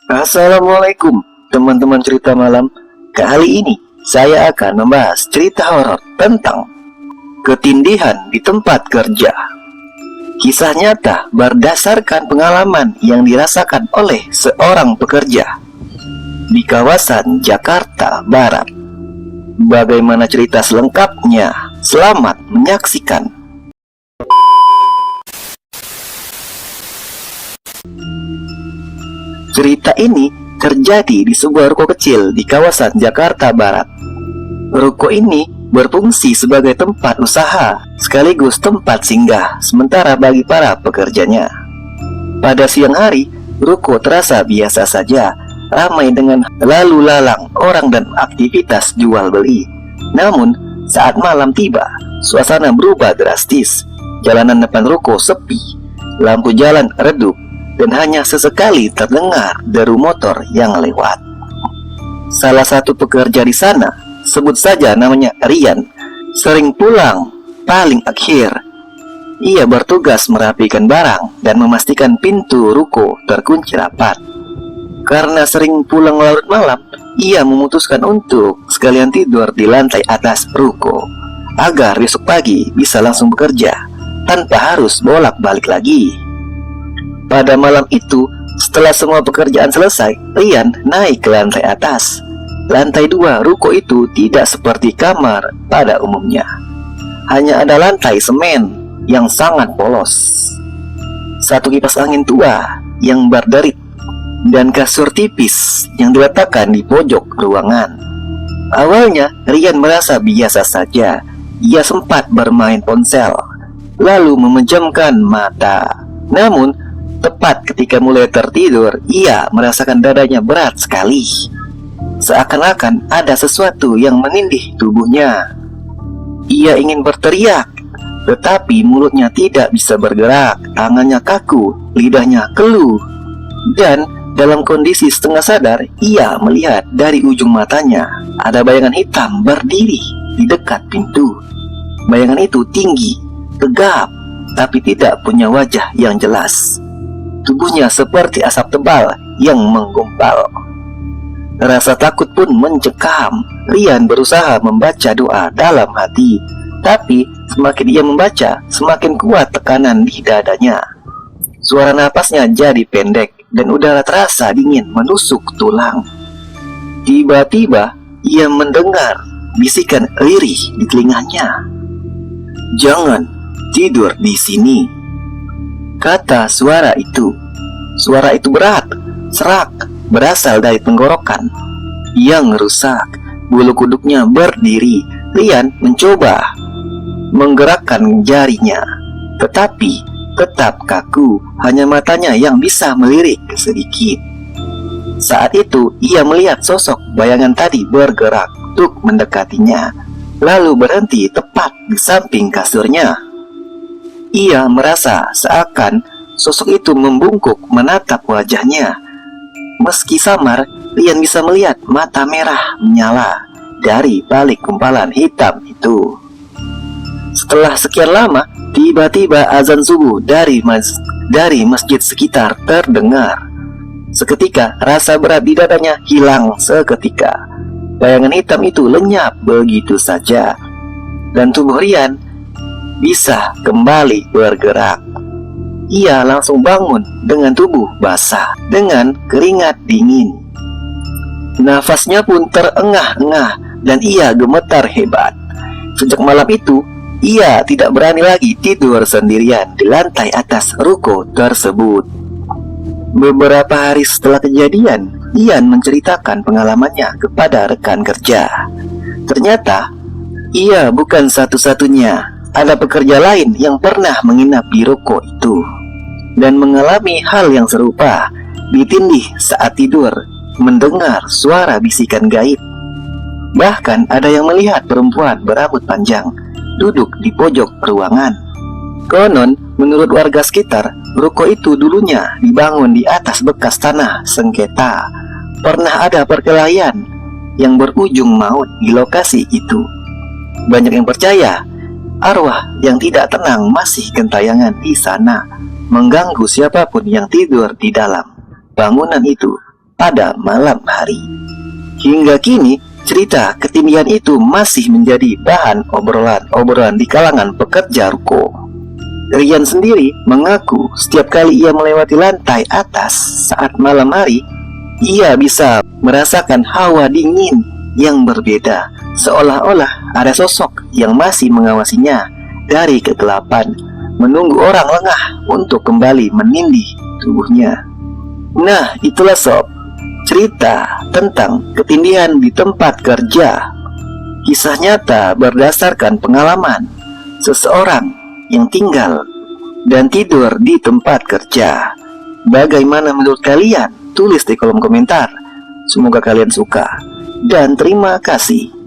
Assalamualaikum teman-teman cerita malam. Kali ini saya akan membahas cerita horor tentang ketindihan di tempat kerja. Kisah nyata berdasarkan pengalaman yang dirasakan oleh seorang pekerja di kawasan Jakarta Barat. Bagaimana cerita selengkapnya? Selamat menyaksikan. Cerita ini terjadi di sebuah ruko kecil di kawasan Jakarta Barat. Ruko ini berfungsi sebagai tempat usaha sekaligus tempat singgah sementara bagi para pekerjanya. Pada siang hari, ruko terasa biasa saja, ramai dengan lalu lalang orang dan aktivitas jual beli. Namun, saat malam tiba, suasana berubah drastis. Jalanan depan ruko sepi, lampu jalan redup, dan hanya sesekali terdengar deru motor yang lewat. Salah satu pekerja di sana, sebut saja namanya Rian, sering pulang paling akhir. Ia bertugas merapikan barang dan memastikan pintu ruko terkunci rapat. Karena sering pulang larut malam, ia memutuskan untuk sekalian tidur di lantai atas ruko, agar besok pagi bisa langsung bekerja tanpa harus bolak-balik lagi. Pada malam itu, setelah semua pekerjaan selesai, Rian naik ke lantai atas. Lantai 2 ruko itu tidak seperti kamar pada umumnya. Hanya ada lantai semen yang sangat polos, satu kipas angin tua yang berderit, dan kasur tipis yang diletakkan di pojok ruangan. Awalnya, Rian merasa biasa saja. Ia sempat bermain ponsel, lalu memejamkan mata. Namun, tepat ketika mulai tertidur, ia merasakan dadanya berat sekali. Seakan-akan ada sesuatu yang menindih tubuhnya. Ia ingin berteriak, tetapi mulutnya tidak bisa bergerak, tangannya kaku, lidahnya keluh. Dan dalam kondisi setengah sadar, ia melihat dari ujung matanya ada bayangan hitam berdiri di dekat pintu. Bayangan itu tinggi, tegap, tapi tidak punya wajah yang jelas. Tubuhnya seperti asap tebal yang menggumpal. Rasa takut pun mencekam. Rian berusaha membaca doa dalam hati, tapi semakin ia membaca, semakin kuat tekanan di dadanya. Suara napasnya jadi pendek dan udara terasa dingin menusuk tulang. Tiba-tiba ia mendengar bisikan lirih di telinganya. "Jangan tidur di sini," kata suara itu. Suara itu berat, serak, berasal dari tenggorokan yang rusak. Bulu kuduknya berdiri. Rian mencoba menggerakkan jarinya, tetapi tetap kaku. Hanya matanya yang bisa melirik sedikit. Saat itu ia melihat sosok bayangan tadi bergerak untuk mendekatinya, lalu berhenti tepat di samping kasurnya. Ia merasa seakan sosok itu membungkuk menatap wajahnya. Meski samar, Rian bisa melihat mata merah menyala dari balik gumpalan hitam itu. Setelah sekian lama, tiba-tiba azan subuh dari masjid sekitar terdengar. Seketika rasa berat di dadanya hilang seketika. Bayangan hitam itu lenyap begitu saja, dan tubuh Rian bisa kembali bergerak. Ia langsung bangun dengan tubuh basah, dengan keringat dingin. Nafasnya pun terengah-engah dan ia gemetar hebat. Sejak malam itu, ia tidak berani lagi tidur sendirian di lantai atas ruko tersebut. Beberapa hari setelah kejadian, Ian menceritakan pengalamannya kepada rekan kerja. Ternyata, ia bukan satu-satunya. Ada pekerja lain yang pernah menginap di ruko itu dan mengalami hal yang serupa. Ditindih saat tidur, mendengar suara bisikan gaib. Bahkan ada yang melihat perempuan berambut panjang duduk di pojok ruangan. Konon, menurut warga sekitar, ruko itu dulunya dibangun di atas bekas tanah sengketa. Pernah ada perkelahian yang berujung maut di lokasi itu. Banyak yang percaya arwah yang tidak tenang masih gentayangan di sana, mengganggu siapapun yang tidur di dalam bangunan itu. pada malam hari. Hingga kini, cerita ketindihan itu masih menjadi bahan obrolan di kalangan pekerja ruko. Rian sendiri mengaku setiap kali ia melewati lantai atas saat malam hari, ia bisa merasakan hawa dingin yang berbeda, seolah-olah ada sosok yang masih mengawasinya dari kegelapan, menunggu orang lengah untuk kembali menindih tubuhnya. Nah, itulah sob, cerita tentang ketindihan di tempat kerja. Kisah nyata berdasarkan pengalaman seseorang yang tinggal dan tidur di tempat kerja. Bagaimana menurut kalian? Tulis di kolom komentar. Semoga kalian suka. Dan terima kasih.